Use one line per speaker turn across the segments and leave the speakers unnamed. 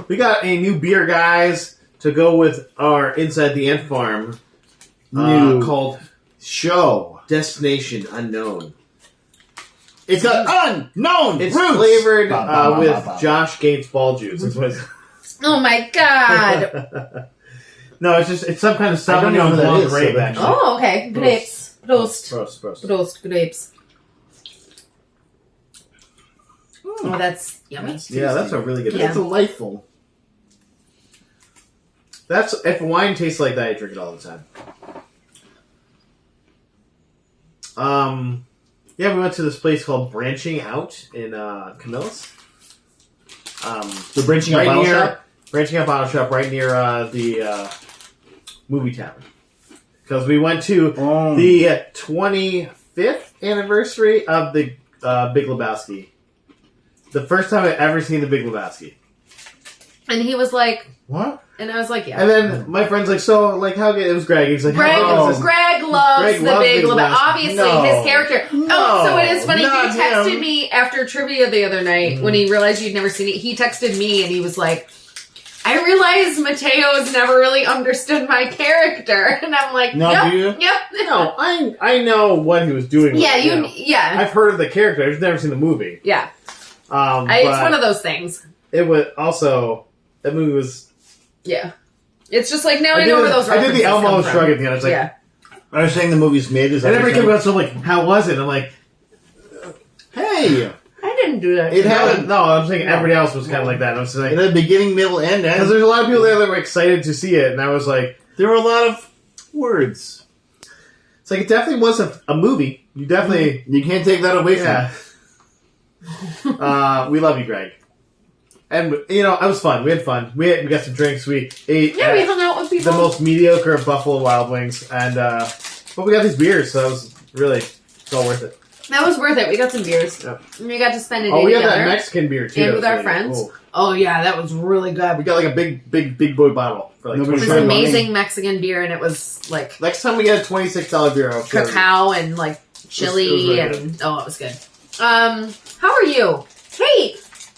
We got a new beer, guys, to go with our Inside the Ant Farm. Called
Show
Destination Unknown.
It's got unknown
It's
roots.
flavored with Josh Gates ball juice.
Oh my god!
No, it's some kind of
I don't know who that is,
grape,
so
actually.
Oh, okay. Grapes. Roast.
Roast.
Grapes. Oh, that's yummy.
Yeah, that's a really good.
Yeah.
It's delightful.
That's if wine tastes like that, I drink it all the time. Yeah, we went to this place called Branching Out in Camillus.
The Branching Out Bottle Shop?
Branching Out Bottle Shop, right near the movie tavern. Because we went to the 25th anniversary of the Big Lebowski. The first time I've ever seen the Big Lebowski.
And he was like,
what?
And I was like, yeah.
And then my friend's like, so, like, how good? It was Greg. He's like,
Greg loves
Greg
the Big Lebowski. Obviously, his character.
No,
so it is funny. He
not
texted
him.
me after trivia the other night when he realized you'd never seen it. He texted me and he was like, I realized Mateo's never really understood my character. And I'm like,
No,
yep,
do you?
Yep.
No, I know what he was doing.
Yeah,
you know.
yeah.
I've heard of the character. I've never seen the movie.
Yeah.
But
It's one of those things.
It was also, that movie was...
Yeah. It's just like, now I know where those
I did the
references
Elmo
come from.
shrug at the end. I was like...
Yeah.
I was saying the movie's mid. Is that
And everybody
what
kept going, so I'm like, how was it? I'm like,
hey!
I didn't do that.
It had
no, I'm saying everybody else was kind of like that. And I was just like...
It had beginning, middle, end.
Because there's a lot of people there that were excited to see it, and I was like...
There were a lot of words.
It's like, it definitely was a movie. You definitely...
You can't take that away from
Yeah. We love you, Greg. And, you know, it was fun. We had fun. We got some drinks. We ate
Yeah, we hung out with people.
the most mediocre of Buffalo Wild Wings. And, but we got these beers, so that was really, it's all worth it.
That was worth it. We got some beers.
Yep.
And we got to spend a day
Oh, we got
together.
that Mexican beer, too.
And with
That was
our
really
friends.
cool.
Oh, yeah, that was really good.
We got like a big boy bottle for like
Nobody
It was
tried
amazing Mexican beer, and it was like
Next time we get a $26 beer, I'll show you.
cacao and like chili,
It was really
and oh, it was good. How are you? Hey,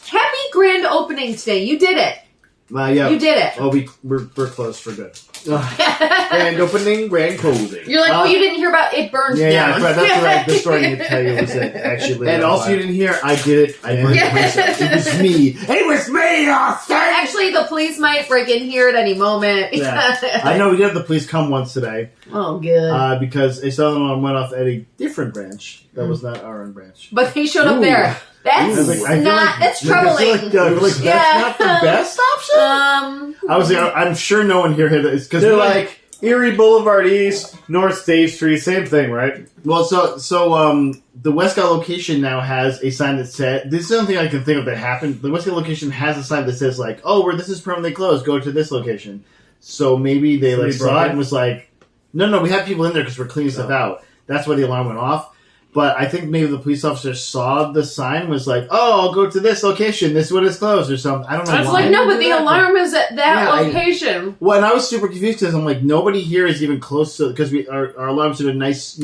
happy grand opening today. You did it.
Yeah.
You did it.
Oh, we're closed for good. Grand opening, grand closing.
You're like, oh, you didn't hear about it burned down.
That's right. The story I need to tell you was that actually.
And also, you didn't hear, I did it. I burned it myself.
It was me. It was me, Austin!
Actually, the police might break in here at any moment.
Yeah. I know we did have the police come once today.
Oh, good.
Because a southern alarm went off at a different branch that was not our own branch.
But they showed up
Ooh.
there. That's
I feel
not. That's
I feel
troubling.
that's not the best option. I'm sure no one here had it because
They're like Erie Boulevard East, North State Street, same thing, right?
Well, so the Westcott location now has a sign that said, this is something I can think of that happened. The Westcott location has a sign that says like, oh, where this is permanently closed, go to this location. So maybe they like saw it and was like, no, we have people in there because we're cleaning stuff out. That's why the alarm went off. But I think maybe the police officer saw the sign, was like, oh, I'll go to this location. This one is closed or something. I don't know
I was
why.
like, no, but the alarm is at that
Yeah,
location.
Well, and I was super confused because I'm like, nobody here is even close to, because our alarms are a nice,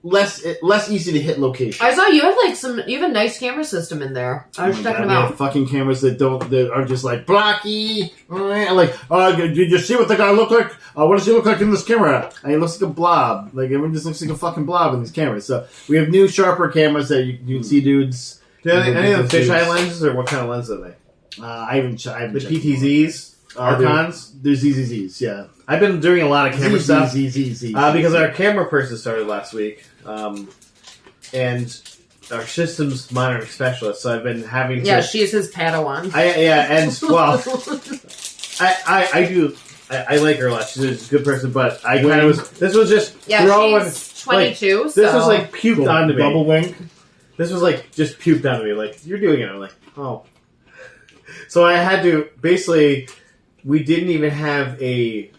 less easy to hit location.
I saw you have you have a nice camera system in there. I was checking them
We have
out.
fucking cameras that are just like blocky. Like, did you see what the guy looked like? What does he look like in this camera? And he looks like a blob. Like everyone just looks like a fucking blob in these cameras. So we have new, sharper cameras that you can see dudes.
Do any of the fisheye lenses, or what kind of lens are they?
I haven't checked.
The PTZs, Archons.
There's ZZZs. Yeah,
I've been doing a lot of camera stuff
ZZZs.
because our camera person started last week, and our systems monitoring specialist. So I've been having to.
Yeah, she's his Padawan.
I do. I like her a lot. She's a good person, but I kind of was. This was just throwing.
She's 22.
Like, this was like puked onto me.
Double wink.
This was like just puked onto me. Like, you're doing it. I'm like, oh. So I had to basically. We didn't even have a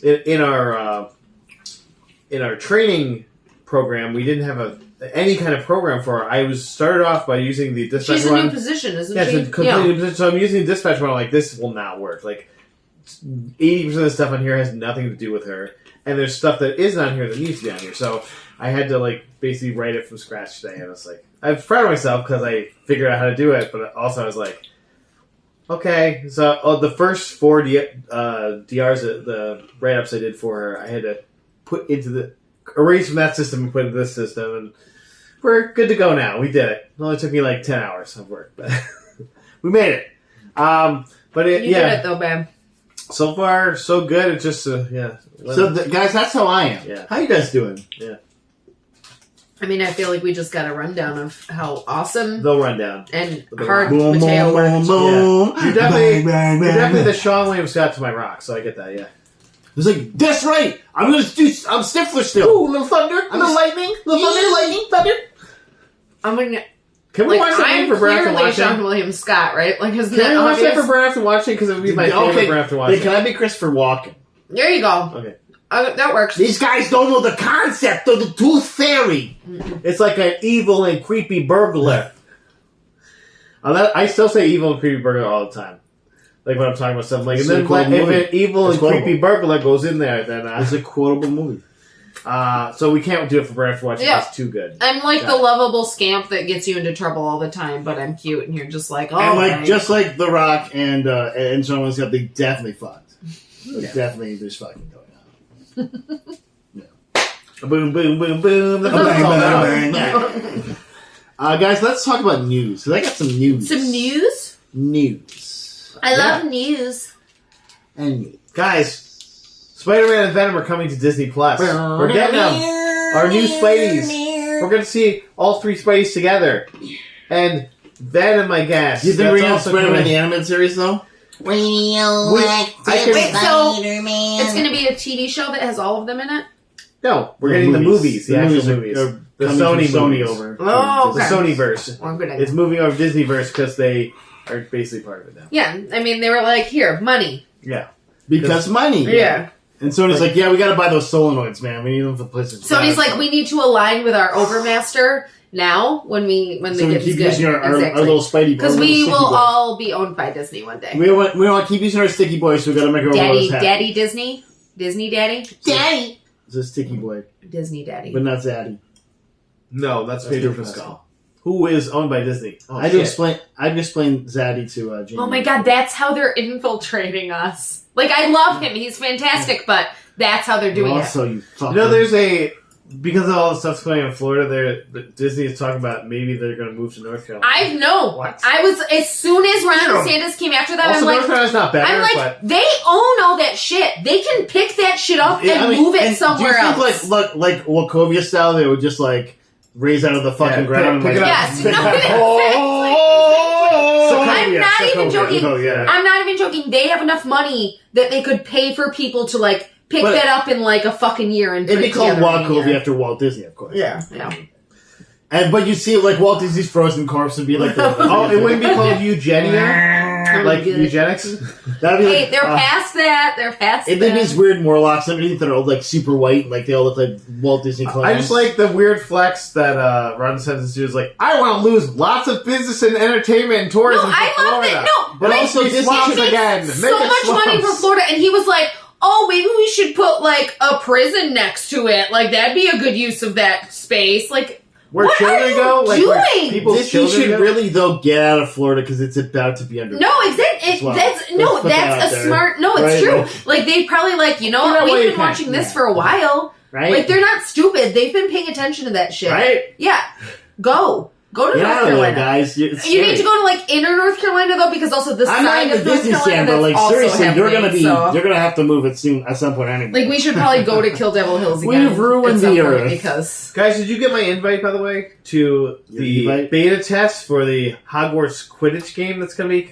in our training program. We didn't have any kind of program for her. I was started off by using the dispatch
She's a
one.
new position, isn't
Yeah,
she?
it's a completely new position. So I'm using the dispatch one. I'm like, this will not work. Like 80% of the stuff on here has nothing to do with her, and there's stuff that is on here that needs to be on here. So I had to like basically write it from scratch today. And I was like, I was proud of myself because I figured out how to do it, but also I was like, okay. So the first 4 DRs, the write-ups I did for her, I had to erase from that system and put into this system, and we're good to go now. We did it. It only took me like 10 hours of work, but we made it. But
You did it though, babe.
So far, so good. It's just, yeah.
So, guys, that's how I am.
Yeah.
How you guys doing?
Yeah.
I mean, I feel like we just got a rundown of how awesome
They'll run down.
and
Boom,
hard
boom,
Mateo
boom,
worked.
boom.
Yeah. You're definitely the Sean William Scott to my rock, so I get that, yeah.
It's like, that's right. I'm Stifler still.
Ooh, little thunder, little lightning, little thunder.
I mean,
Can we
like,
watch that
I'm
for Brad after
clearly Sean
watching?
William Scott, right? Like, isn't
Can
that
we watch that
obvious?
for Brad after watching? Because it would be my favorite Brad after watching.
Then can I be Christopher Walken?
There you go.
Okay.
That works.
These guys don't know the concept of the tooth fairy.
It's like an evil and creepy burglar. I still say evil and creepy burglar all the time. Like when I'm talking about something like, and
It's a
then
quotable
if
movie.
an evil
It's
and
quotable.
creepy burglar goes in there, then
It's a quotable movie.
so we can't do it for Brad after watching.
Yeah.
It's too good.
I'm like
Got
the
it.
lovable scamp that gets you into trouble all the time, but I'm cute, and you're just like, oh,
And like
okay.
just like The Rock and Sean William Scott, they definitely fucked.
Yeah.
Definitely, there's fucking going on.
Boom, boom, boom, boom. That's
Bang,
what it's all
bang,
about.
bang. Guys, let's talk about news. Cause I got some news.
Some news.
News.
I love news.
And news.
Guys, Spider-Man and Venom are coming to Disney Plus. We're getting them. Our new Spideys. We're going to see all 3 Spideys together. And Venom, I guess.
Do you think
That's
we're gonna
also
Spider-Man
coming-
the animated series though?
I can-
Wait, so it's going to be a TV show that has all of them in it?
No, we're getting the movies, the actual movies.
are
The
coming
Sony
from Sony
movies.
over.
Oh,
The
okay.
Sonyverse.
Well, good
It's moving over to Disneyverse because they are basically part of it now.
Yeah, I mean, they were like, here, money.
Yeah.
Because money.
Yeah.
And Sony's like, yeah, we gotta buy those solenoids, man. We need them for PlayStation.
Sony's like, we need to align with our Overmaster now when the
so we
gift's
keep
good.
using our
Exactly.
little Spidey.
Because
our
we
little
will
sticky boy.
all be owned by Disney one day.
We want to keep using our sticky boy, so we gotta make our
Daddy,
happy.
Daddy Disney? Disney Daddy?
Daddy! It's a sticky boy,
Disney Daddy.
but not Zaddy.
No, that's
That's
Pedro
Pedro
Pascal. Who is owned by Disney. Oh,
I'd
shit.
explain Zaddy to Jamie.
Oh my god, that's how they're infiltrating us. Like, I love him. He's fantastic, but that's how they're doing it.
Also, you fucker.
You know, there's a... Because of all the stuff's going on in Florida, Disney is talking about maybe they're going to move to North Carolina.
I know.
What?
I was, as soon as Ron
Yeah.
DeSantis came after that,
Also,
I'm
North
like,
Carolina's not better, but...
they own all that shit. They can pick that shit up
Yeah,
and
I mean,
move it
and
somewhere
do you think,
else.
like Wachovia style, they would just like raise out of the fucking
Yeah,
ground?
pick
and,
it
like,
up.
Yes.
Pick
No,
it up.
exactly. I'm
Sokovia,
not even
Sokovia.
joking.
Oh, yeah.
I'm not even joking. They have enough money that they could pay for people to like pick
But-
that up in like a fucking year and put
It'd be
it
called
together in a
Wachovia
year.
after Walt Disney, of course.
Yeah.
Yeah.
But you see, like Walt Disney's frozen corpse would be like,
Oh, it wouldn't be called Eugenia? Like
Eugenics.
eugenics?
That'd be
Hey,
like,
they're past that. They're past
it'd be
that.
these weird Morlocks underneath that are all like super white, and like they all look like Walt Disney clones.
I just like the weird flex that Ron DeSantis is like, I want to lose lots of business and entertainment and
No,
tourism
I
for
love
Florida.
it. No,
But
like,
also
Make
Disney
swamps
should-
again.
so
Make it
much money for
swamps.
Florida, and he was like, "Oh, maybe we should put like a prison next to it. Like that'd be a good use of that space." Like,
Where
what
children
are you
go? Like, where
doing?
people's
Disney
children
should
go?
really though get out of Florida because it's about to be under.
no, exactly.
Well,
That's
let's put that
that's
out
a
there.
smart. No, it's
Right,
true.
like-
Like they probably like
You know
what
what,
we've
you
been
can.
watching this
Yeah.
for a while.
right?
Like they're not stupid. They've been paying attention to that shit.
Right?
Yeah. Go to
Get
North
out of there,
Carolina.
guys. It's
You need
scary.
to go to like inner North Carolina though, because also the
I'm not
side
in the
of North
Disney
Carolina
stand, but
that's
like
also
seriously,
happening.
you're gonna have to move it soon at some point anyway.
Like we should probably go to Kill Devil Hills again.
We've ruined
at some
the
point
earth.
because
Guys, did you get my invite, by the way, to
Your
the
invite?
beta test for the Hogwarts Quidditch game that's going to be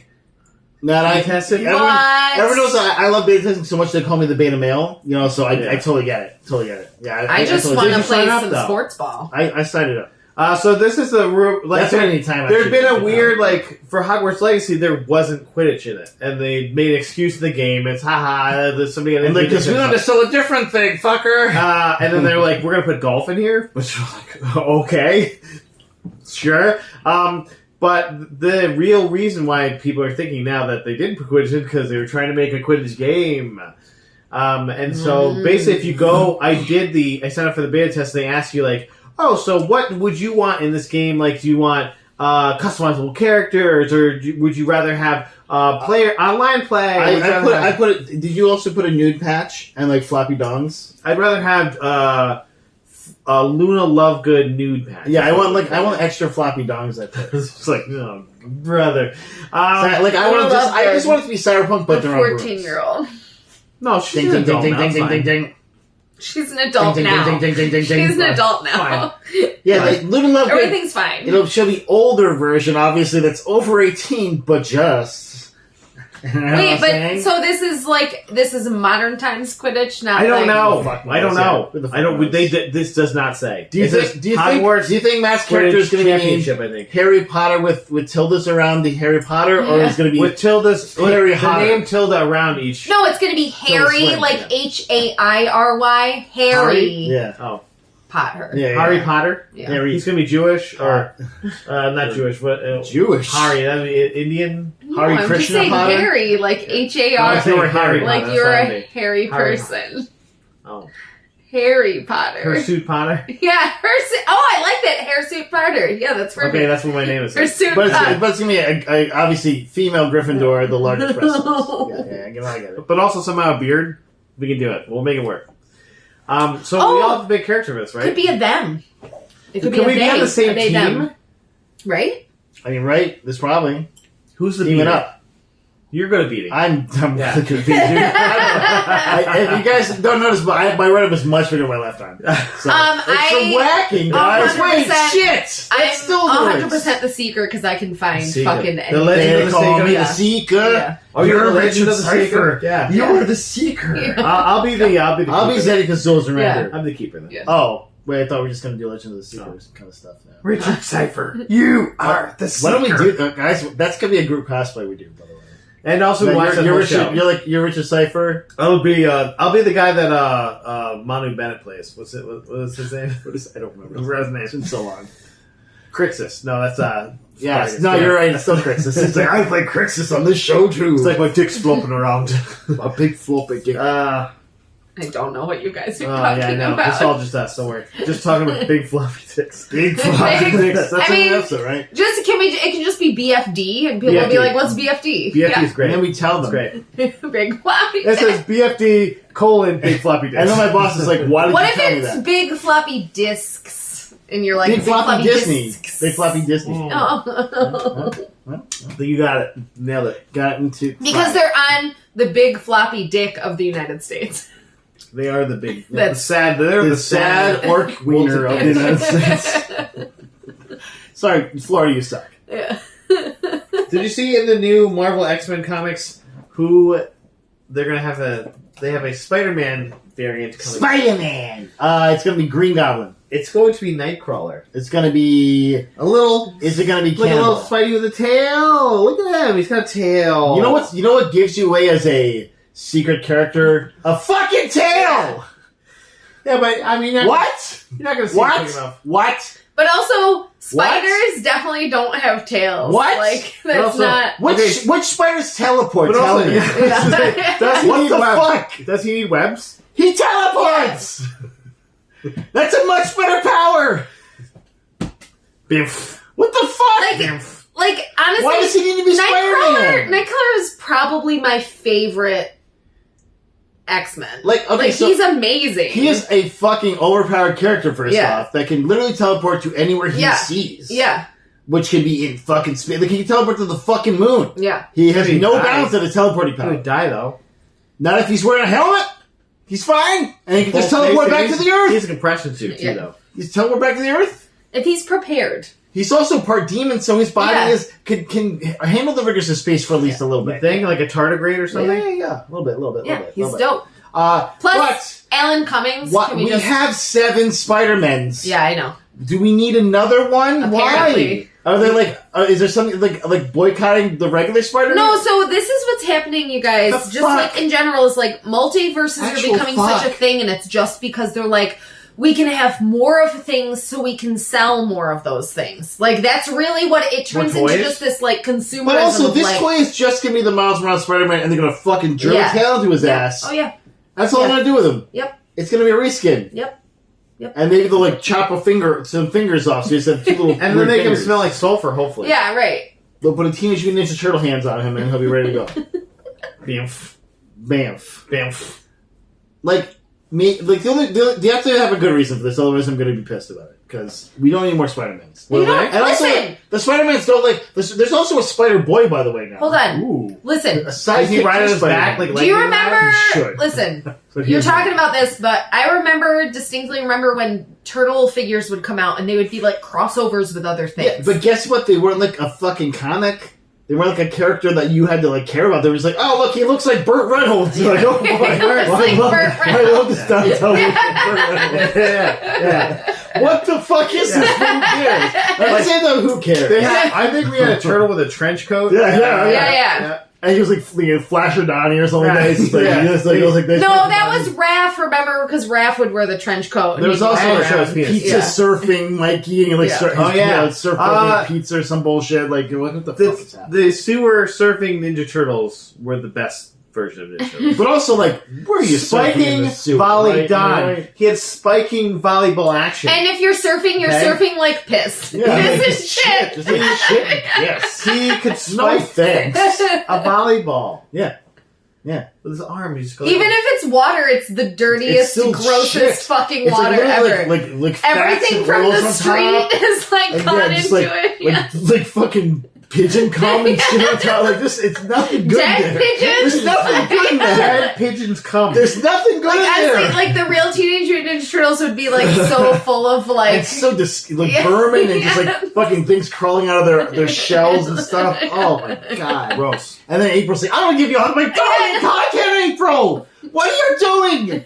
Now I
tested?
Everyone knows I love beta testing so much they call me the beta male. You know, so I
Yeah.
totally get it. Totally get it. Yeah,
I just
totally
want
get
to
it.
sign
play
up,
some
though?
sports ball.
I signed it up.
So this is the like
That's any time.
there'd been a weird like for Hogwarts Legacy there wasn't Quidditch in it, and they made an excuse in the game. It's haha, there's somebody
and like because we want to sell a different thing, fucker.
and then they're like, we're gonna put golf in here, which like okay, sure. But the real reason why people are thinking now that they didn't put Quidditch in because they were trying to make a Quidditch game. And so basically, if you go, I signed up for the beta test. And they ask you like, oh, so what would you want in this game? Like, do you want customizable characters, or would you rather have online play?
I put it. Did you also put a nude patch and like floppy dongs?
I'd rather have Luna Lovegood nude patch.
Yeah, I want extra floppy dongs. I put.
It's like, oh, brother.
I just want it to be cyberpunk, but
the
they're on
14-year-old.
No, she's
ding
an
ding
adult
ding
now,
ding
it's
ding
fine.
ding ding.
She's an adult
Ding, ding,
now.
ding, ding, ding, ding, ding,
She's an
ding.
adult now.
Yeah, like Luna Lovegood.
Everything's fine.
She'll be older version, obviously that's over 18, but just.
Wait, but so this is modern times Quidditch, not.
I don't
like,
know. I don't know. I don't. This does not say.
Do you think Matt's character is going to be
championship? I think
Harry Potter with tildes around the Harry Potter, or is going to be
with tildes?
Harry
the
Potter.
name tilde around each.
No, it's going to be Harry,
Swim,
like
yeah.
Hairy. Harry
Yeah.
Oh,
Potter.
Yeah.
Harry Potter.
Yeah.
Harry.
He's going to be Jewish or not Jewish, but
Jewish.
Harry. That'd be Indian.
No,
Harry
I'm just
Krishna
saying
Potter?
Harry, like Har.
I'm saying Harry
Like
Potter,
you're
that's
a
what I mean.
hairy
Harry.
person.
Oh,
Harry Potter.
Hirsute Potter.
Yeah, Hirsute. Oh, I like that. Hirsute Potter. Yeah, that's perfect.
Okay, that's what my name is.
Hirsute
But
Potter.
it's going to be obviously female Gryffindor, the largest breasts. I get it.
But also somehow a beard. We can do it. We'll make it work. So we all have a big character for this, right?
Could be a them. It could
Can
be
we
a
be
they.
on the same
A they,
team?
them. Right?
I mean, right? This probably.
Who's the
Team it
beater?
up.
You're good at beating.
I'm
Yeah.
really confused. If you guys don't notice, but my right arm is much bigger than my left arm. So, it's a whacking, guys. Wait,
100%.
shit!
I'm
That's still
100% the seeker because I can find
Seeker.
fucking
The
anything.
legend of
They
the
call
Seeker.
me
Yeah.
the Seeker.
Yeah.
Oh, you're
a
the legend of the
cipher.
Seeker. Yeah.
You're the Seeker.
Yeah.
I'll be the.
I'll be
keeper.
Zedekiah Zul's Reminder.
I'm the keeper then.
Yeah.
Oh, wait, I thought we were just going to do Legend of the Seekers kind of stuff now.
Richard Cipher, you are the
Why don't
Seeker.
we do guys? That's going to be a group cosplay we do, by the way.
And also
Then
watch that
you're
whole
Richard,
show.
you're Richard Cipher.
I'll be the guy that Manu Bennett plays. What's his name?
I don't remember.
His name.
It's been so long.
Crixus. No, that's
Yeah,
Spartacus.
no, you're right. It's still Crixus. It's like I play Crixus on this show too.
It's like my dick's flopping around.
a big floppy dick.
I don't know what you guys are
Oh
talking
yeah, no,
about.
it's all just us. Don't worry. Just talking about big fluffy dicks.
Big floppy dicks. That's
I mean-
an episode, right?
It can just be BFD, and people will be
BFD.
like, "What's BFD?"
BFD is great.
And then we tell
It's
them.
great.
Big floppy.
It says BFD : big floppy dicks.
And then my boss is like, "Why did
What
you
if
tell me
it's
that?"
big floppy discs, and you're like
Big floppy Disney.
discs?
Big floppy Disney.
Oh.
You got it. Nailed it.
Got it into
Because they're on the big floppy dick of the United States.
They are the big.
That's-
sad. They're
the
the
sad orc wiener of the United States. Sorry, Florida, you suck.
Yeah.
Did you see in the new Marvel X-Men comics who they're gonna have they have a Spider-Man variant coming?
Spider-Man. It's gonna be Green Goblin.
It's going to be Nightcrawler.
It's gonna be.
A little.
Is it gonna be
Like a
Cannibal?
little Spidey with a tail. Look at him. He's got a tail.
You know what gives you away as a secret character? A fucking tail.
Yeah, but I mean,
What?
You're not gonna see
What?
it big enough.
What?
But also, spiders definitely don't have tails.
What?
Like,
But
that's
also-
not...
Which spiders teleport?
But
Tell
also,
me.
does he
What
need
the
webs?
fuck?
Does he need webs?
He teleports. That's a much better power.
Biff.
What the fuck?
Like, honestly...
Why does he need to be Spider-Man?
Nightcrawler is probably my favorite X-Men.
Like, okay, so
he's amazing.
he is a fucking overpowered character first
Yeah.
off that can literally teleport to anywhere he
Yeah.
sees.
Yeah,
Which can be in fucking space. Like he can teleport to the fucking moon.
yeah.
He has
He
no
dies.
bounds at a teleporting
He would
power.
die though.
Not if he's wearing a helmet. He's fine, and he can just teleport back to the
He
Earth.
has a compression suit too,
Yeah.
though.
He's teleport back to the Earth.
If he's prepared.
He's also part demon, so his body
Yeah.
can handle the rigors of space for at least a little
The
bit.
thing like a tardigrade or
Yeah,
something.
yeah. A little bit.
Yeah, he's
little bit.
dope.
Plus,
Plus, Alan Cummings.
what
Can
we
just...
have 7 Spider-Mens.
Yeah, I know.
Do we need another one?
Apparently.
Why? Are they like? Is there something like boycotting the regular Spider-Man?
No, so this is what's happening, you guys.
The
Just
fuck?
like in general, is like multiverses
Actual
are becoming
fuck.
such a thing, and it's just because they're like, we can have more of things so we can sell more of those things. Like, that's really what it turns
More
into,
toys?
just this like consumerism.
But also,
of,
this
like,
toy is just gonna be the Miles Morales Spider-Man, and they're gonna fucking drill
Yeah.
a tail into his
yeah.
ass.
Oh yeah.
That's all
Yeah.
I'm gonna do with him.
Yep.
It's gonna be a reskin.
Yep. Yep.
And maybe they'll like chop some fingers off, so you just have 2 little.
And then make him smell like sulfur. Hopefully.
Yeah, right.
They'll put a Teenage Mutant Ninja Turtle hands on him, and he'll be ready to go.
Bamf.
Bamf.
Bamf.
Like me, like you have to have a good reason for this, otherwise I'm going to be pissed about it because we don't need more Spider-Mans.
You know,
And also,
listen.
the Spider-Mans don't like. There's also a Spider-Boy, by the way. Now.
Hold on.
Ooh.
Listen.
A sidekick
Is he riding
to
his back?
Spider-Man.
Do you remember?
He should.
Listen.
But
You're
he's
talking
not.
about this, but I distinctly remember when turtle figures would come out and they would be like crossovers with other things.
Yeah, but guess what? They weren't like a fucking comic. They weren't like a character that you had to like care about. They were just like, oh look, he looks like Burt Reynolds. You're like, oh boy,
He looks like Burt
I love this
Reynolds.
downtown look like Burt Reynolds. Yeah. What the fuck is this? Who cares? I say though, who cares?
I think we had a turtle with a trench coat.
Yeah.
And he was like Flasher Donnie or something.
Right.
Like that. He's like,
Yeah.
he was like this.
No, that was Raph, remember? Because Raph would wear the trench coat. and
There was
he'd
also
walk
a show
around.
his penis.
pizza
Yeah.
surfing Mikey and like
Yeah.
surfing pizza or some bullshit. Like what the fuck is happening?
The sewer surfing Ninja Turtles were the best version of Ninja Turtles.
But also like, where are you surfing in
Spiking
the sewer,
volley
right?
done.
Right?
He had spiking volleyball action.
And if you're surfing, you're
Okay.
surfing like piss.
Yeah,
Piss
like,
is
just
shit.
Just like shit. Yes.
He could
No
spike
thanks.
a volleyball
Yeah. Yeah.
with his arm. He just
Even if it's water, it's the dirtiest,
still
grossest
shit.
fucking
It's
water
like
ever.
literally like fats
Everything
and
from
rolls
the
on
street
top.
is like
And
gone
just
into
like,
it. Yeah.
like fucking pigeon cum and shit on top. Like this, it's nothing good
Dead
there.
pigeons?
There's nothing good in there.
dead pigeons come.
There's nothing good
Like
in there.
honestly, like the real Teenage Mutant Ninja Turtles would be like so full of like.
It's so like
Yeah.
vermin and just like
Yeah.
fucking things crawling out of their shells and stuff. Oh my god.
Gross.
And then April's like, I don't give you $100. I'm like, content, April! What are you doing?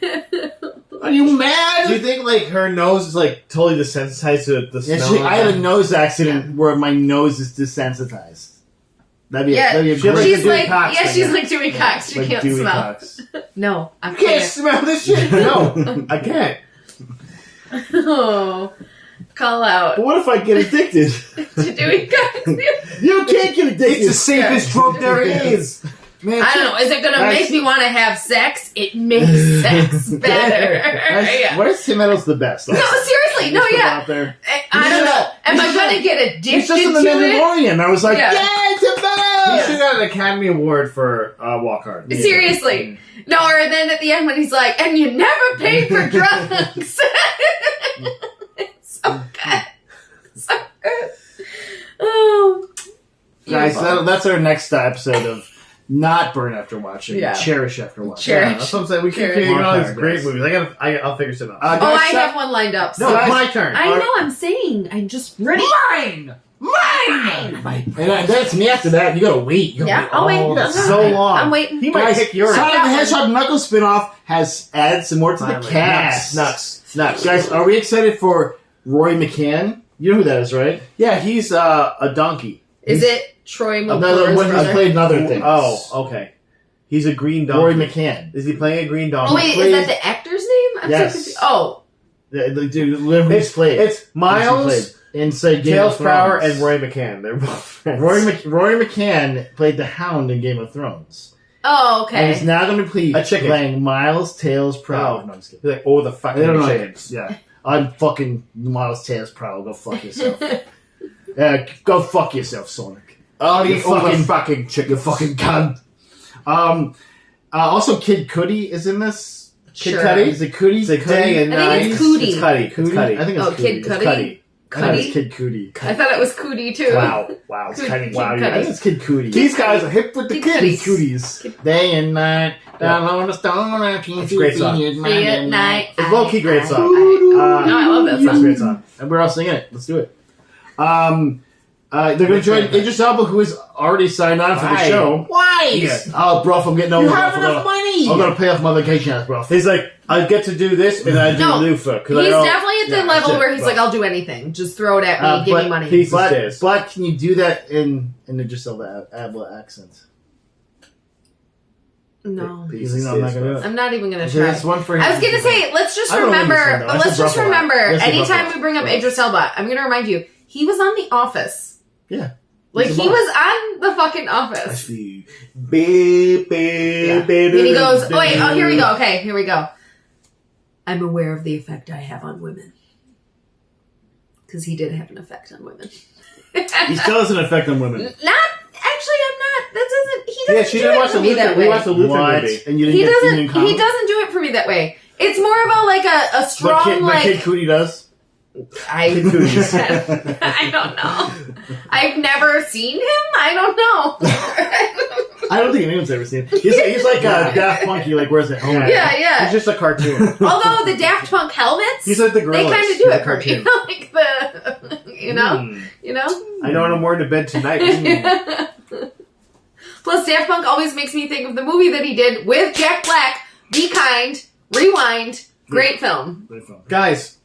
Are you mad?
Do you think like her nose is like totally desensitized to the
Yeah,
smell?
I had a nose accident where my nose is desensitized. That'd be
Yeah,
a
she had,
great...
She's
Dewey
like,
Cox
yeah,
thing,
she's
yeah.
like Dewey Cox. She
like
can't
Dewey
smell.
Cox.
No, I
I can't
can't.
smell this shit. No, I can't.
Oh, call out
But what if I get addicted?
to Dewey Cox.
You can't get addicted.
It's the safest drug there is.
Man,
I don't know. Is it gonna
That's-
make me want to have sex? It makes sex better. Yeah.
Why is Tim Meadows the best?
No, seriously. No,
Just
yeah.
Out there.
I don't know. Am I
he's
gonna
just-
get
He's
addicted
just in the
to it?
Mandalorian. I was like,
Yeah.
yeah, Tim
He
Meadows!
should have got an Academy Award for Walk Hard.
Yeah.
Seriously. No, or then at the end when he's like, and you never paid for drugs. It's so good. So good. Oh.
Guys,
Beautiful.
that's our next episode of Not Burn After Watching.
Yeah.
Cherish After Watching.
Cherish.
Yeah, that's what I'm saying. We keep
Cherish.
getting all these
Walk
great
Hard,
movies. I'll figure something out.
Oh, I
guys,
have one lined up.
No,
So.
it's my turn.
I know, I'm saying. I'm just ready.
Mine! And that's me after that. You gotta wait. You gotta
Yeah, I'll wait.
Oh, that's
I'm
so
not-
long.
I'm waiting.
He might
Guys,
pick yours.
Sonic the
Yeah.
Hedgehog Knuckles spinoff has added some more to the
Finally.
cast.
Nuts.
Guys, are we excited for Roy McCann? You know who that is, right?
Yeah, he's a donkey.
Is it Troy
Another
McClure's
one who's
brother?
played another thing.
Oh, okay. He's a green
Roy
donkey.
McCann.
Is he playing a green donkey?
Oh, wait, is that the actor's name? I'm
Yes.
so confused. Oh.
The dude, who's played.
It's Miles,
inside Game
Tails
of
Prower,
Thrones.
and Roy McCann. They're both friends.
Roy McCann played the Hound in Game of Thrones.
Oh,
And he's
okay.
now going to be
A chicken.
playing Miles Tails Prower.
Oh.
No, I'm just kidding.
He's like, oh, the
I
fucking
don't know.
chickens.
Yeah. I'm fucking Miles Tails Prower. Go fuck yourself. Go fuck yourself, Sonic.
Oh,
you
fucking
fucking chick, you fucking cunt. Also, Kid Cudi is in this.
Sure.
Cudi?
Is it Cudi?
It's like
Cudi?
day and
I think
night.
it's Cootie.
It's Cuddy. It's
Cudi?
Cuddy.
I think it's
Oh,
Cudi.
Kid
It's
Cudi?
Cuddy.
I think
Cudi?
it's Kid Cudi.
I thought it was Cootie, too.
Wow, it's
Kid
Cudi. Wow,
Cudi.
yeah, I think it's Kid Cudi.
These guys are hip with the
Kid
kids.
Cooties. Day and night, down on the stone, I can't
It's a great song.
Day at night.
It's a low-key great song.
No, I love that
It's a
song.
great song.
And we're all singing it. Let's do it. They're going to join Idris Elba, who is already signed on for the
Why?
show.
Why?
Yeah. Oh, bro, I'm getting over.
You have enough money.
I'm going to pay off my vacation ass, bro.
He's like, I get to do this and I do
No.
loofah.
He's definitely at the
Yeah,
level
shit,
where he's
bro.
like, I'll do anything. Just throw it at me. Give
but
me money.
he's- Stairs.
But can you do that in Idris Elba accent?
No.
He's like, no, I'm not going to do it.
I'm not even going to
So
try.
that's one for him.
I was going to say, let's just
I don't know what
remember,
you're saying, though. I said
let's just
Buffalo.
remember,
I said
anytime
Buffalo.
we bring up
Right.
Idris Elba, I'm going to remind you, he was on The Office.
Yeah.
Like,
He's
he
a boss.
was on the fucking Office.
Beep, beep,
And he goes, oh, wait, oh, here we go. Okay, here we go. I'm aware of the effect I have on women. Because he did have an effect on women.
He still has an effect on women.
Actually, I'm not. That doesn't. He doesn't
she
do
didn't
it
watch
for
the
me
Luther.
that
We
way.
watched the Luther movie.
And you didn't
He
get
doesn't.
Union Comics?
He doesn't do it for me that way. It's more about like a strong
But Kid Cudi does.
I don't know. I've never seen him. I don't know.
I don't think anyone's ever seen him. He's like Daft Punk. He like wears a helmet.
Yeah.
He's just a cartoon.
Although the Daft Punk helmets,
He's like the
they
gorillas.
kind of do
in the
it for me.
cartoon.
Like the, you know.
I know what I'm wearing to bed tonight.
Plus, Daft Punk always makes me think of the movie that he did with Jack Black. Be Kind, Rewind, great film.
Guys,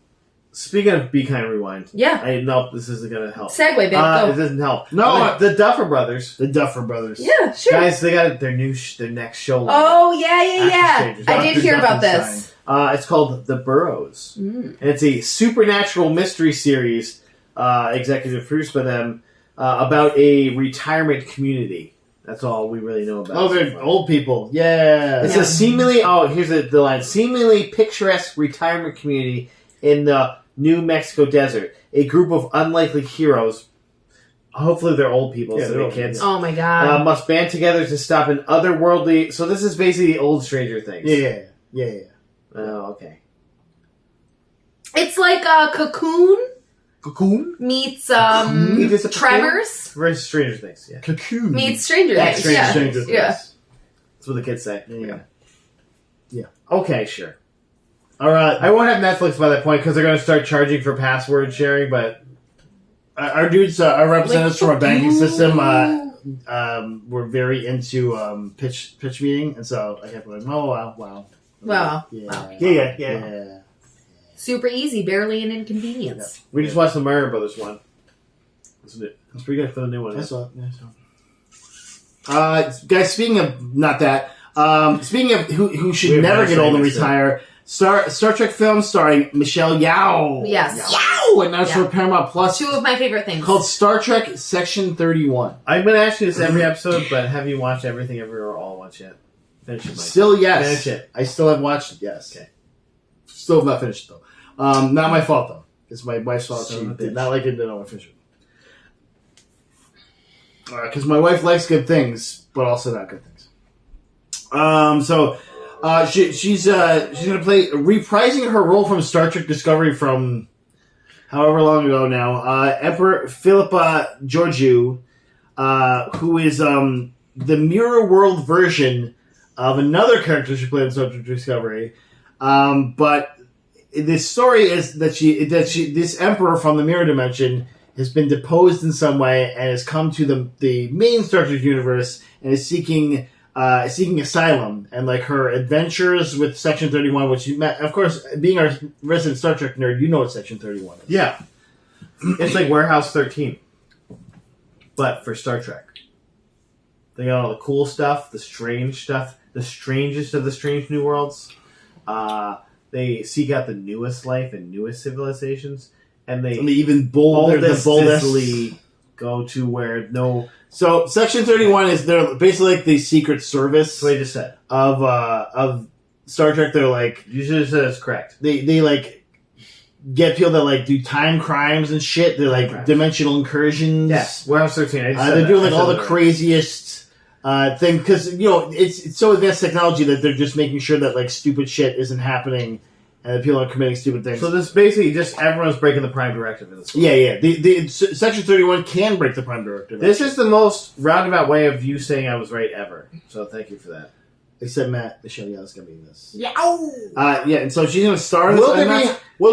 speaking of Be Kind Rewind.
Yeah.
Nope, this isn't going to help.
Segue, babe.
It
Go.
doesn't help.
No.
The Duffer Brothers.
The Duffer Brothers.
Yeah, sure.
Guys, they got their next show.
Oh, yeah.
Strangers.
I did
Dr.
hear about
Duffenstein.
this.
It's called The Burrows.
Mm.
And it's a supernatural mystery series, executive produced by them, about a retirement community. That's all we really know about.
Oh, they're old people. Yeah.
It says seemingly, here's the line, seemingly picturesque retirement community in the New Mexico desert. A group of unlikely heroes, hopefully they're old people, so
they're
they're
old
kids,
Oh, my God.
must band together to stop an otherworldly... So this is basically old Stranger Things.
Yeah.
Oh, okay.
It's like a Cocoon
Cocoon?
meets
Meets a Cocoon?
Tremors
Where's Stranger Things? Yeah.
Cocoon.
meets Stranger
Yeah,
Things. Yeah.
Stranger Things.
Yeah.
That's what the kids say.
Yeah.
Okay, sure.
All right.
I won't have Netflix by that point because they're going to start charging for password sharing, but...
Our dudes, our representatives from our banking system,
Ooh.
were very into pitch meeting, and so I kept going, wow.
Wow.
Yeah.
Super easy, barely an inconvenience.
We just watched the Mario Brothers one. Isn't it? That's pretty good for the new one.
I saw it. Guys, speaking of not that, speaking of who
We
should
have
never
not
get old and
seen this
retire, Star Trek film starring Michelle Yeoh.
Yes.
Yeoh, and that's
Yeah.
for Paramount Plus.
Two of my favorite things.
Called Star Trek Section 31.
I'm going to ask you this every episode, but have you watched Everything Everywhere All at once yet? Finish it, Mike.
Still, yes.
Finish it.
I still have watched it, yes.
Okay.
Still have not finished it, though. Not my fault, though. It's my wife's fault.
Son
She
of a
did
bitch.
not like it, didn't want to finish it. Because my wife likes good things, but also not good things. She's going to play, reprising her role from Star Trek Discovery from however long ago now, Emperor Philippa Georgiou, who is the mirror world version of another character she played in Star Trek Discovery. But this story is that this emperor from the mirror dimension has been deposed in some way and has come to the main Star Trek universe and is seeking asylum. And like her adventures with Section 31, which you met, of course, being our resident Star Trek nerd, you know what Section 31 is.
Yeah. It's like Warehouse 13, but for Star Trek. They got all the cool stuff, the strange stuff, the strangest of the strange new worlds. They seek out the newest life and newest civilizations, and they
even boldest.
go to where no...
So Section 31 is they're basically like the Secret Service
That's what I just said.
of Star Trek. They're like
You should have said it's correct.
they like get people that like do time crimes and shit. They're like
crimes.
dimensional incursions.
Yes, Warehouse 13. I just said
They're
that.
doing like
I
all
said
the
that.
craziest thing because it's so advanced technology that they're just making sure that like stupid shit isn't happening and that people are committing stupid things.
So this basically just everyone's breaking the Prime Directive in this one.
Yeah. The Section 31 can break the Prime Directive.
This is the most roundabout way of you saying I was right ever. So thank you for that.
Except Michelle Yeoh's gonna be in this.
Yeah.
And so she's gonna star in
Will
this.
there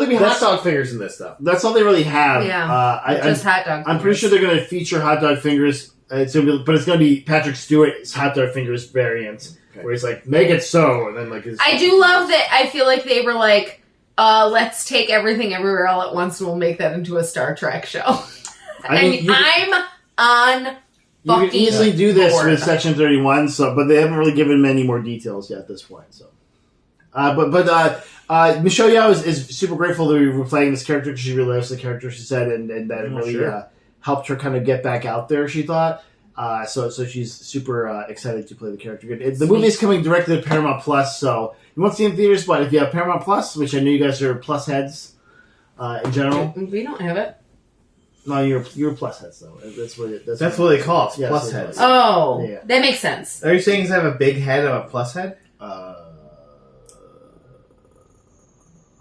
be hot
that's-
dog fingers in this stuff?
That's all they really have.
Yeah. Just hot dog.
I'm pretty sure they're going to feature hot dog fingers. But it's going to be Patrick Stewart's hot dog fingers variant, where he's like, "Make it so," and then like.
I do love that. I feel like they were like, let's take Everything Everywhere All at Once and we'll make that into a Star Trek show. I'm on
You can
fucking
easily do this
board.
with Section 31, but they haven't really given many more details yet at this point. So, Michelle Yeoh is super grateful that we were playing this character because she really loves the character. She said, and that it really
sure.
helped her kind of get back out there. She thought, So she's super excited to play the character. The movie is coming directly to Paramount Plus, so you won't see it in theaters, but if you have Paramount Plus, which I know you guys are Plus heads in general.
We don't have it.
No, you're Plus heads, though. That's
what they call it,
yeah,
Plus
so
heads.
Oh,
Yeah.
that makes sense.
Are you saying he's have a big head of a plus head?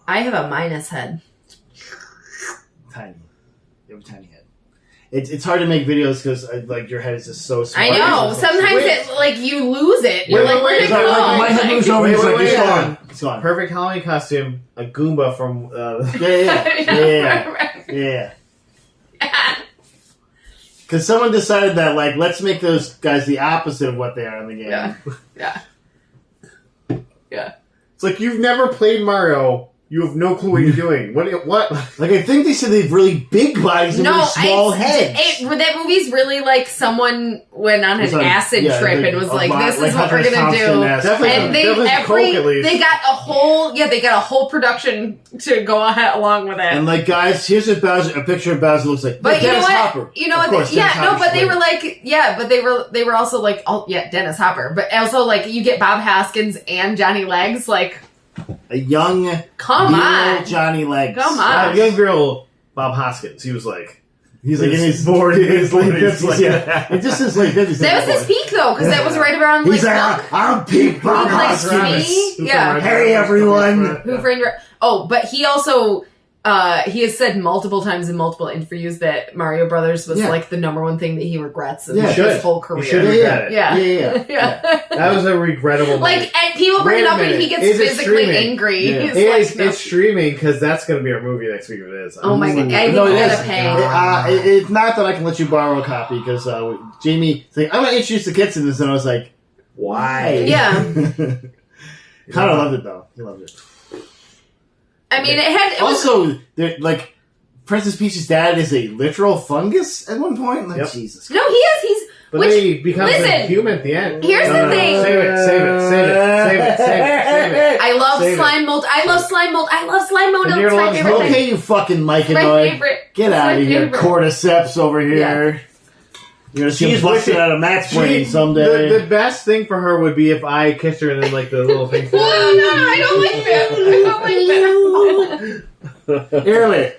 I have a minus head.
Tiny. You have a tiny head. It's hard to make videos because like your head is just so small.
I know. Sometimes it like you lose it. You're like, where'd it go?
My head moves over. It's like it's gone. It's gone.
Perfect Halloween costume. A Goomba from.
Yeah. Because someone decided that like let's make those guys the opposite of what they are in the game.
Yeah.
It's like you've never played Mario. You have no clue what you're doing. What?
Like, I think they said they have really big bodies and really small heads.
That movie's really like someone went on an acid trip and was like, "This is what we're gonna do." And they got a whole production to go along with it.
And like, guys, here's a picture of Bowser looks like.
But
Dennis Hopper.
You know what? But they were like, but they were also like, oh yeah, Dennis Hopper. But also like, you get Bob Hoskins and Johnny Legs, like.
A young, Johnny Legs.
Come on.
A young girl, Bob Hoskins. He was like...
He's like in his 40s, late 50s.
Yeah.
It just is like 50s.
That was his peak, though, because that was right around, like...
He's like, I'm peak Bob Hoskins.
Yeah.
Hey, everyone.
Who Framed... Oh, but he also... he has said multiple times in multiple interviews that Mario Brothers was like the number one thing that he regrets in his whole career.
He should regret it.
Yeah.
That was a regrettable moment.
Like, and people bring it up and he gets physically angry.
Yeah. It's streaming because that's going to be our movie next week if it is.
Oh my god, I think we gotta pay.
It's not that I can let you borrow a copy because Jamie saying, I'm going to introduce the kids to this, and I was like, why?
Yeah.
Kind of loved it though. He loved it.
I mean, it
also, like, Princess Peach's dad is a literal fungus at one point. Like, Jesus.
No, he is. He's.
But then he becomes a human at the end.
Here's the thing.
Save it.
I love slime mold. I love slime mold. It's my favorite thing.
Okay, you fucking Mike
my
Annoyed.
favorite.
Get out of here, cordyceps over here. Yeah. You're gonna see him busted out of Matt's brain someday.
The best thing for her would be if I kissed her and then like the little thing.
No, I don't like that.
Earlier,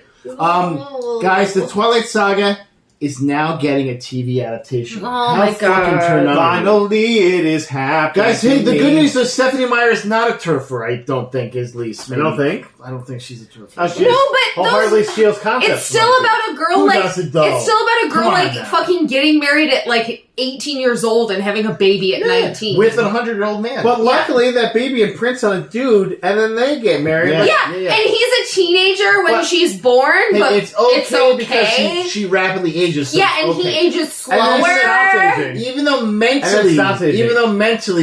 guys, the Twilight Saga is now getting a TV adaptation.
Oh my god!
Finally, it is happening.
Guys, hey, the good news is Stephanie Meyer is not a turfer. I don't think, is Lise.
You don't think?
I don't think she's a turfer.
No, but
wholeheartedly steals concepts.
It's still about a girl fucking getting married at like 18 years old and having a baby at 19
with a 100-year-old man.
But luckily, that baby imprints on a dude, and then they get married.
Yeah. And he's a teenager when she's born, but it's okay
because she rapidly ages. So
and he ages slower.
Even though mentally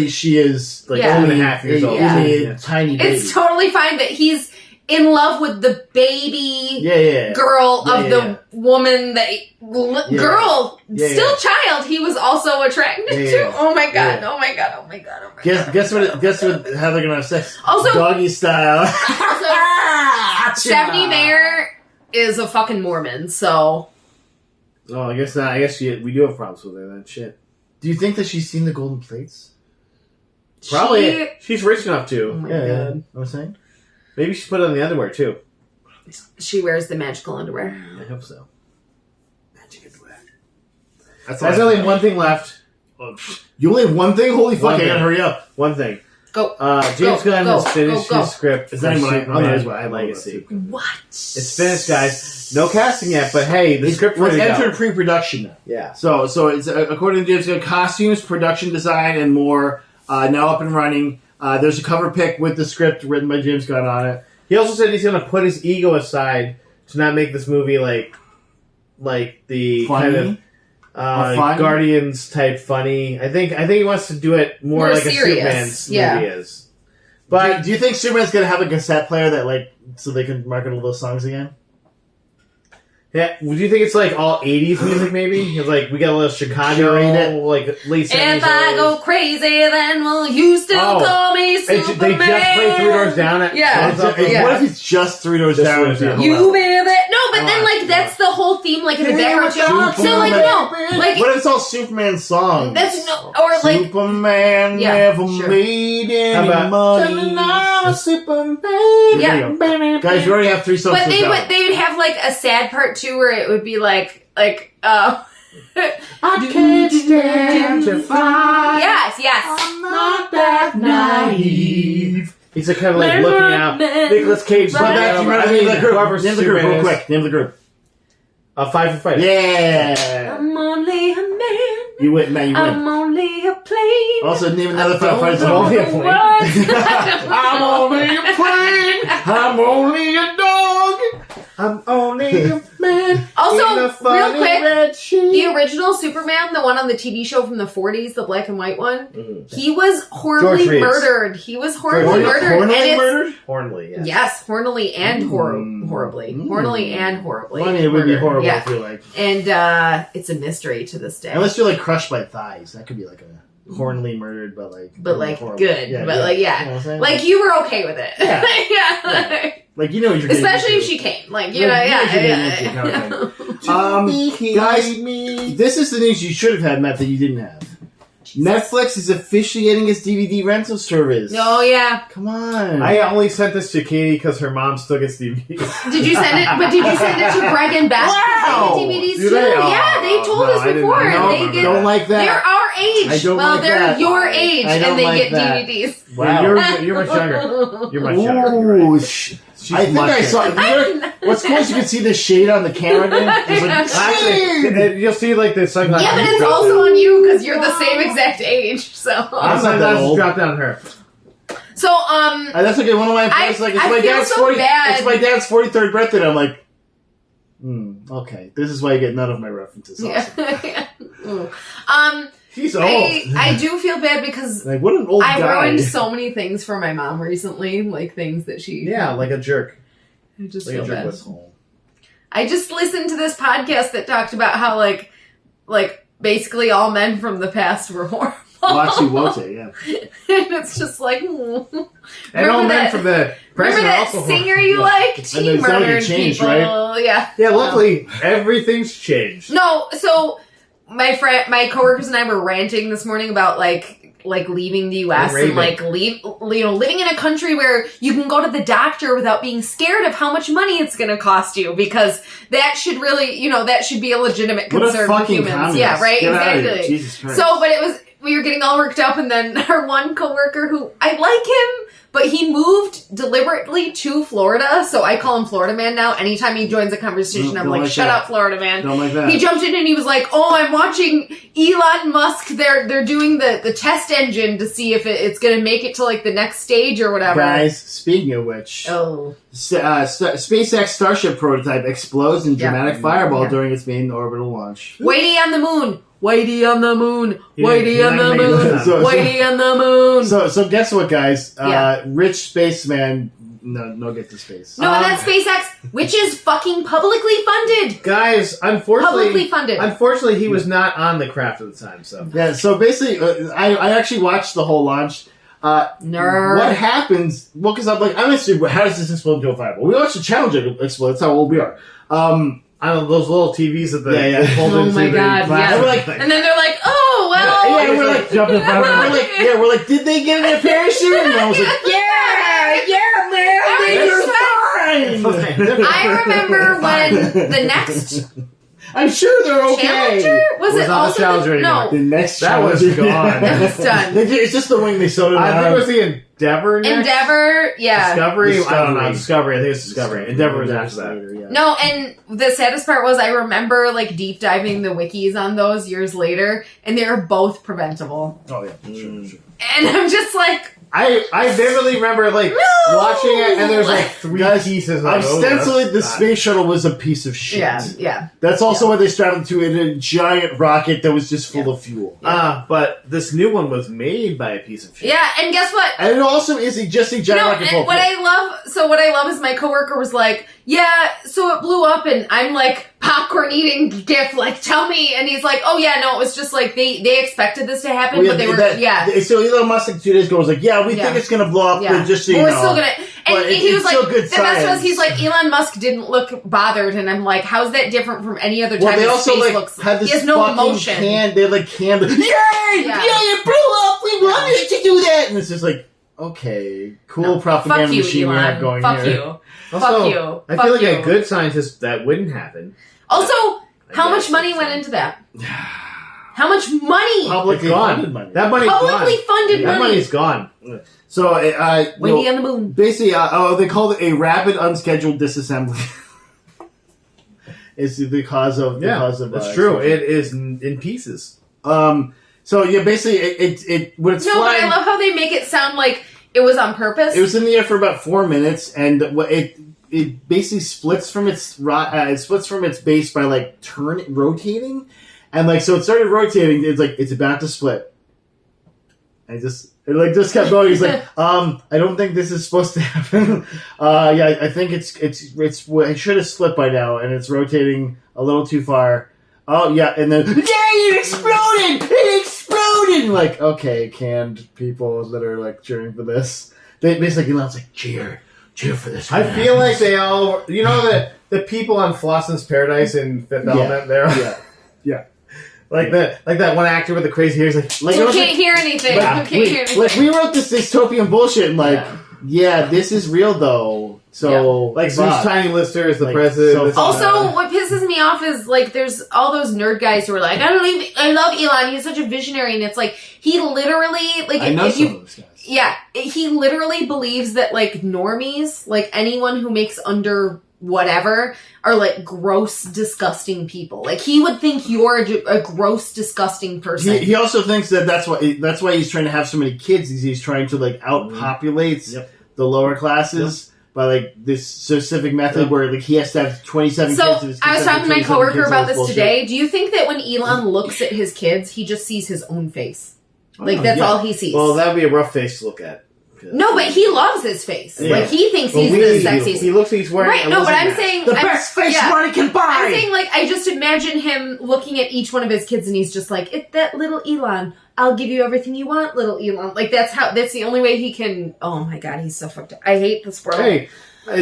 she is like 2.5 years old, a tiny baby.
It's totally fine that he's in love with the baby girl of the woman that still child he was also attracted to. Oh my god.
Guess what how they're gonna have sex?
Also
doggy style.
Stephanie Meyer is a fucking Mormon, so
I guess not. I guess we do have problems with her then. Shit.
Do you think that she's seen the golden plates?
Probably. She's rich enough to.
Oh my god.
You know what I'm saying?
Maybe she put it on the underwear, too.
She wears the magical underwear.
I hope so.
Magic underwear.
There's only one thing left.
You only have one thing? Holy fuck, I gotta hurry up.
One thing.
Go.
James Gunn has finished his script.
Is that
my Legacy.
What?
It's finished, guys. No casting yet, but hey, the script
was entered pre-production now.
Yeah.
So it's according to James Gunn, costumes, production design, and more now up and running. There's a cover pic with the script written by James Gunn on it.
He also said he's going to put his ego aside to not make this movie like the
funny?
Kind of Guardians type funny. I think he wants to do it more like
serious.
a Superman movie is. But
do you think Superman's going to have a cassette player that so they can market all those songs again?
Yeah, would you think it's like all 80s music maybe? It's like we got a little Chicago, like late 70s.
If I go crazy, then will you still call me Superman?
They just played 3 Doors Down.
What if it's just 3 Doors Down?
You baby. No, but then that's that's the whole theme, like in the background. So like no, like
what if it's all Superman's song?
That's no, or like
Superman never made any money. Superman.
Yeah,
guys, you already have 3 songs.
But they would have like a sad part too, where it would be like.
I can't stand to fight.
Yes.
I'm not that naive. He's kind of like looking out. Nicolas Cage.
Name the group real quick. Name the group.
5 for Fight.
Yeah.
I'm only a man.
You win, man. You win.
I'm only a plane.
Also, name another 5 for Fight song.
I'm only a plane.
I'm only a plane. I'm only a dog.
I'm only a man.
Also, real quick,
the
the original Superman, the one on the TV show from the 40s, the black and white one, he was horribly murdered. He was horribly murdered.
Hornily, yes.
Yes, hornily and horribly. Hornily and horribly.
Well, I mean, it would be horrible, I feel like.
And it's a mystery to this day.
Unless you're like crushed by thighs. That could be like a hornily murdered, but like
horrible. Good.
Yeah,
but like,
You know what I'm
like you were okay with it.
Yeah.
yeah.
Like, you know what you're getting
especially
into.
if she came. Like, you know,
guys, this is the news you should have had, Matt, that you didn't have. Jesus. Netflix is officially getting its DVD rental service.
Oh, yeah.
Come on.
I only sent this to Katie because her mom still gets DVDs.
Did you send it? But did you send it to Greg and Beth?
Wow.
DVDs
Do
too?
they?
Yeah, they told us before. They
don't like that.
They're our age.
I don't
well,
like
they're
that.
your age, and they
like
get
that.
DVDs.
Wow. You're much younger. You're much younger.
Ooh,
She's
I think I saw it. What's cool is you can see the shade on the camera.
Actually, you'll see like the sunglasses.
Yeah, but it's also on you because you're the same exact age. So
I'm not that old.
Drop down her.
So
that's okay. One of my friends like it's my dad's 40. It's my dad's 43rd birthday. And I'm like, okay, this is why you get none of my references. Awesome.
He's old. I do feel bad because
like what an old guy.
I ruined so many things for my mom recently, like things that she
like a jerk.
I just
like
feel bad.
Home.
I just listened to this podcast that talked about how like basically all men from the past were horrible.
yeah.
And it's just like
and all men from the present
remember that
also
singer you liked? He murdered people.
Right?
Yeah,
luckily everything's changed.
No, so my coworkers and I were ranting this morning about like leaving the U.S. and living in a country where you can go to the doctor without being scared of how much money it's going to cost you, because that should really, that should be a legitimate concern for humans. Communist. Yeah, right. Exactly.
Jesus Christ.
So, but we were getting all worked up, and then our one coworker who I like him. But he moved deliberately to Florida, so I call him Florida Man now. Anytime he joins a conversation, I'm like, shut up, Florida Man.
Don't like that.
He jumped in and he was like, I'm watching Elon Musk. They're doing the test engine to see if it's going to make it to like the next stage or whatever.
Guys, speaking of which, SpaceX Starship prototype explodes in dramatic fireball during its main orbital launch.
Whitey on the moon. Whitey on the moon. Whitey on the moon. Whitey on the moon.
So guess what, guys? Rich spaceman. No get to space.
No, that's SpaceX, which is fucking publicly funded.
Guys, unfortunately,
publicly funded.
Unfortunately, he was not on the craft at the time. So
yeah. So basically, I actually watched the whole launch.
Nerd.
What happens? Well, because I'm like, I'm interested. How does this explode into a fireball? We watched the Challenger explode. That's how old we are.
I don't know, those little TVs that they pulled into
my God,
and we're like,
and then they're like, oh, well.
Yeah, we're like, jumping in front of we're like, did they get in a parachute? And I was like, man, they're fine.
I remember when the next
I'm sure they're okay.
Challenger? Was it also
Challenger
no?
The next
that was gone.
That was done.
It's just the wing they sewed it on.
I think it was the Endeavor next.
Endeavor, yeah.
Discovery? I don't know. Discovery. I think it's Discovery. Endeavor was after that.
Later, yeah.
No, and the saddest part was I remember like deep diving the wikis on those years later, and they were both preventable.
Oh yeah, sure.
And I'm just like,
I vividly remember like watching it, and there's like three pieces.
Ostensibly, the space shuttle was a piece of shit.
Yeah.
That's also what they strapped into in a giant rocket that was just full of fuel.
But this new one was made by a piece of shit.
Yeah, and guess what?
And it also is just a giant rocket full of
what I love is my coworker was like, yeah, so it blew up, and I'm like, popcorn eating gif, like, tell me. And he's like, oh yeah, no, it was just like they expected this to happen, but they were
So Elon Musk 2 days ago was like, we think it's gonna blow up, but just so you know.
We're still gonna. and he was like, the best was he's like, Elon Musk didn't look bothered, and I'm like, how's that different from any other time?
They also
space
like had this
he has no emotion.
They like canned. Yay! Yeah, it blew up. We wanted to do that, and it's just like, okay, cool propaganda machine we have going
here.
Also,
Fuck you.
I feel like a good scientist that wouldn't happen.
Also, how much money went into that? How much money?
Publicly funded money.
That money's gone.
Publicly funded money.
That money's gone.
So,
Wendy on the moon.
Basically, they called it a rapid unscheduled disassembly. It's the cause of.
That's true. It is in pieces.
So yeah, basically, it when it's flying,
but I love how they make it sound like it was on purpose.
It was in the air for about 4 minutes, and it basically splits from its base by like rotating. And like, so it started rotating. It's like, it's about to split. It just kept going. He's like, I don't think this is supposed to happen. I think it should have split by now, and it's rotating a little too far. Oh yeah, and then it exploded! It exploded! Like, okay, canned people that are like cheering for this. They basically Elon's like, cheer for this.
I feel like they all, the people on Flossen's Paradise in Fifth Element there.
Yeah.
Like that one actor with the crazy hair. He's like,
you can't hear anything.
Like, we wrote this dystopian bullshit, and like, this is real though. So,
like, Zeus Tiny Lister is the president.
Also, what pisses me off is like, there's all those nerd guys who are like, I love Elon. He's such a visionary, and it's like he literally like.
I know some of those guys.
Yeah, he literally believes that like normies, like anyone who makes under whatever, are like gross, disgusting people. Like he would think you're a gross, disgusting person.
He also thinks that's why he's trying to have so many kids. He's trying to like outpopulate the lower classes by like this specific method where like he has to have 27 kids.
So I was talking to my coworker about this today. Do you think that when Elon looks at his kids, he just sees his own face? Like that's all he sees.
Well, that would be a rough face to look at.
No, but he loves his face. Yeah. Like he thinks he's the sexiest.
He looks. He's wearing.
Right. No, but I'm saying
the best face money can buy.
I'm saying like I just imagine him looking at each one of his kids, and he's just like, "It's that little Elon. I'll give you everything you want, little Elon." Like that's the only way he can. Oh my god, he's so fucked up. I hate this world.
Hey,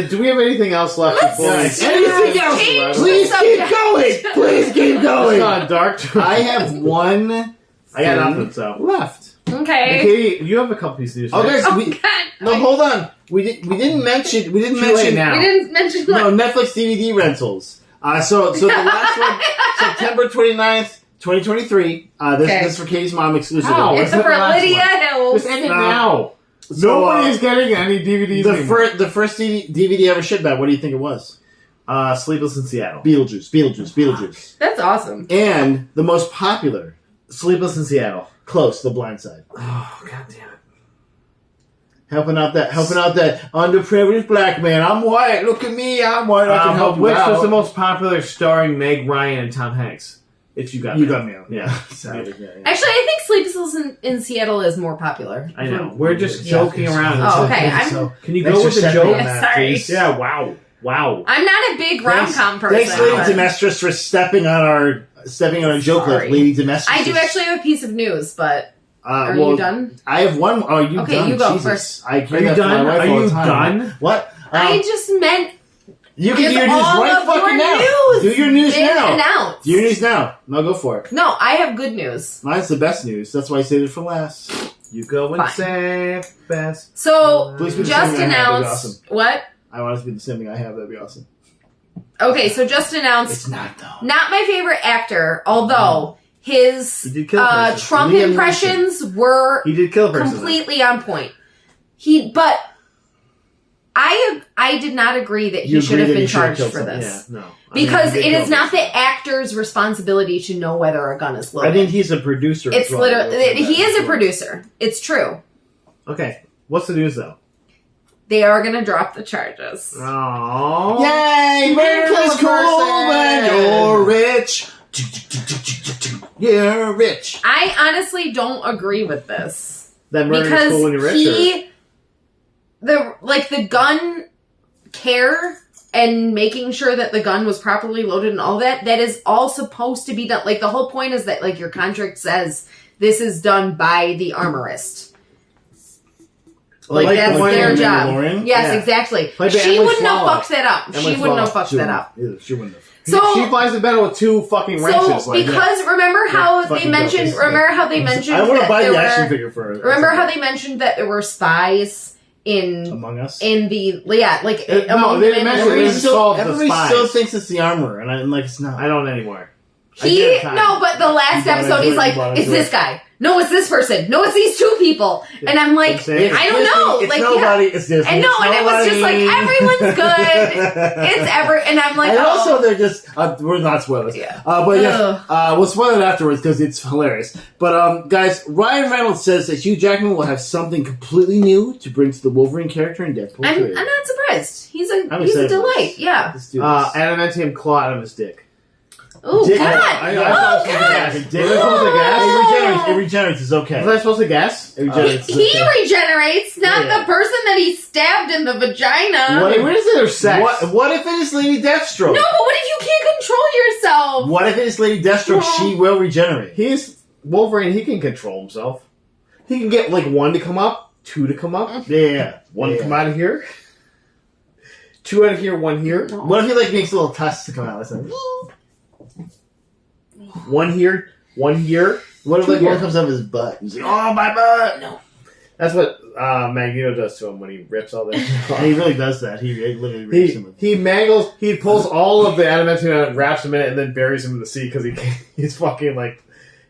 do we have anything else left?
Anything else? Please keep going. Please keep going.
It's not dark.
I have one.
I got nothing. So
Okay.
Okay, you have a couple pieces of news.
Okay, no, hold on. We didn't mention.
We didn't mention.
No, Netflix DVD rentals. So the last one, September 29th, 2023. This is for Katie's mom exclusively.
Oh, it's for Lydia Hills.
Just end it now. Nobody is getting any DVDs anymore.
The first DVD ever shipped out. What do you think it was?
Sleepless in Seattle.
Beetlejuice.
That's awesome.
And the most popular.
Sleepless in Seattle.
Close, The Blind Side.
Oh, god damn it.
Helping out that underprivileged black man. I'm white. Look at me. I'm white. I can help you
Which
out.
was the most popular starring Meg Ryan and Tom Hanks? It's You Got Mail.
You Got Mail.
Yeah.
Actually, I think Sleepless in Seattle is more popular.
I know. We're just joking around.
Oh, okay.
Can you go with the joke?
Sorry.
Yeah, wow.
I'm not a big rom-com person.
Thanks, Lady Demestrous, for stepping on a joke list. Lady Demestrous.
I do actually have a piece of news, but are you done?
I have one. Are you done?
Okay, you go first.
Are you done?
Are you done?
What?
I just meant...
You can do your news right fucking now. Do your news now.
Announced.
Do your news now. No, go for it.
No, I have good news.
Mine's the best news. That's why I saved it for last.
You go and say best.
So, just announced...
Awesome.
What?
I want it to be the same thing I have. That'd be awesome.
Okay, so just announced...
It's not, though.
Not my favorite actor, although his Trump impressions were completely on point. But I did not agree that he should have been charged for this.
Yeah, no.
Because it is not the actor's responsibility to know whether a gun is loaded.
I think he's a producer.
It's literally... He is a producer. It's true.
Okay. What's the news, though?
They are going to drop the charges.
Aww.
Yay! America's cool when you're rich. You're rich.
I honestly don't agree with this.
That murder is cool when you're rich?
The gun care and making sure that the gun was properly loaded and all that is all supposed to be done. Like, the whole point is that, like, your contract says this is done by the armorist. Like that's their job. Yes,
yeah.
exactly. She wouldn't have fucked that up. She wouldn't have fucked that up.
She wouldn't have.
So she flies the battle with 2 fucking wrenches.
So because remember how they mentioned? Remember how they mentioned?
I want to buy the action figure for it.
Remember how they mentioned that there were spies Among Us? In the among
them. Everybody still thinks it's the armor, and I'm like, it's not.
I don't anymore.
But the last episode, he's like, it's this guy. No, it's this person. No, it's these 2 people. And I'm like, I don't know.
It's nobody. It's this.
I know, and it was just like, everyone's good. And I'm like,
and also they're just, we're not spoilers.
Yeah.
We'll spoil it afterwards because it's hilarious. But, guys, Ryan Reynolds says that Hugh Jackman will have something completely new to bring to the Wolverine character in Deadpool 3.
I'm not surprised. He's a delight. Yeah.
Adamantium claw out of his dick.
Oh, God!
It regenerates. It's okay.
Was I supposed to guess?
He regenerates, not the person that he stabbed in the vagina.
What is it or sex?
What if it is Lady Deathstroke?
No, but what if you can't control yourself?
What if it is Lady Deathstroke? She will regenerate.
He's Wolverine. He can control himself. He can get 1 to come up, 2 to come up.
Yeah.
1 to come out of here. 2 out of here, 1 here.
What if he makes little tusks to come out? Listen.
1 here, 1 here.
What if one comes out of his butt? He's like, oh, my butt!
No.
That's what Magneto does to him when he rips all that.
And he really does that. He literally rips him.
He pulls all of the adamantium out and wraps him in it and then buries him in the sea because he's fucking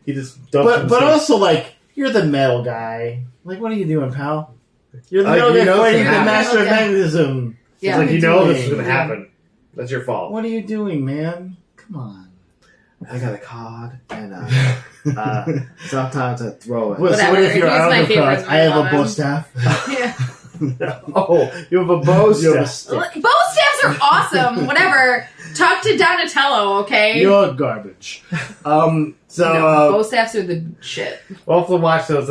he just dumps him.
But also you're the metal guy. What are you doing, pal? You're the metal guy fighting the master of magnetism.
Yeah, you know this is going to happen. That's your fault.
What are you doing, man? Come on.
I got a cod, and sometimes I throw it.
What if you're out of the cards? I have a bow staff.
Yeah.
Oh, you have a bow staff.
Bow staffs are awesome. Whatever. Talk to Donatello, okay?
You're garbage.
Bow staffs are the shit.
We'll have to watch those.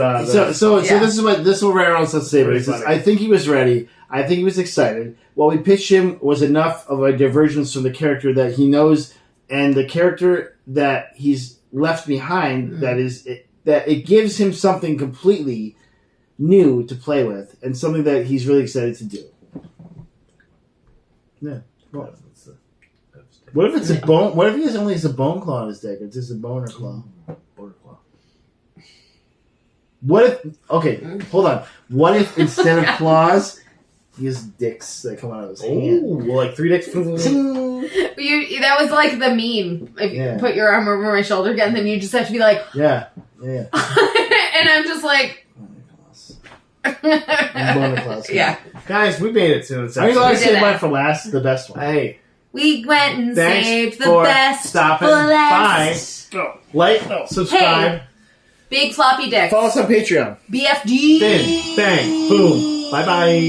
So this is what Ryan Reynolds has to say. But he says, I think he was ready. I think he was excited. What we pitched him was enough of a divergence from the character that he knows. And the character that he's left behind, that it gives him something completely new to play with, and something that he's really excited to do. Yeah. What if it's a bone? What if he only has a bone claw on his dick? It's just a boner claw. Boner claw. What if? Okay, hold on. What if instead of claws, he has dicks that come out of his hand? 3 dicks.
That was like the meme. If you put your arm over my shoulder again, then you just have to be like,
yeah.
And I'm just like,
yeah.
Guys, we made it to.
Are you allowed to say mine for last? The best one.
Hey,
we went and saved the best
stopping
for last.
Bye. Like, subscribe.
Hey, big floppy dick.
Follow us on Patreon.
BFD.
Fing Fan Fum. Bye bye.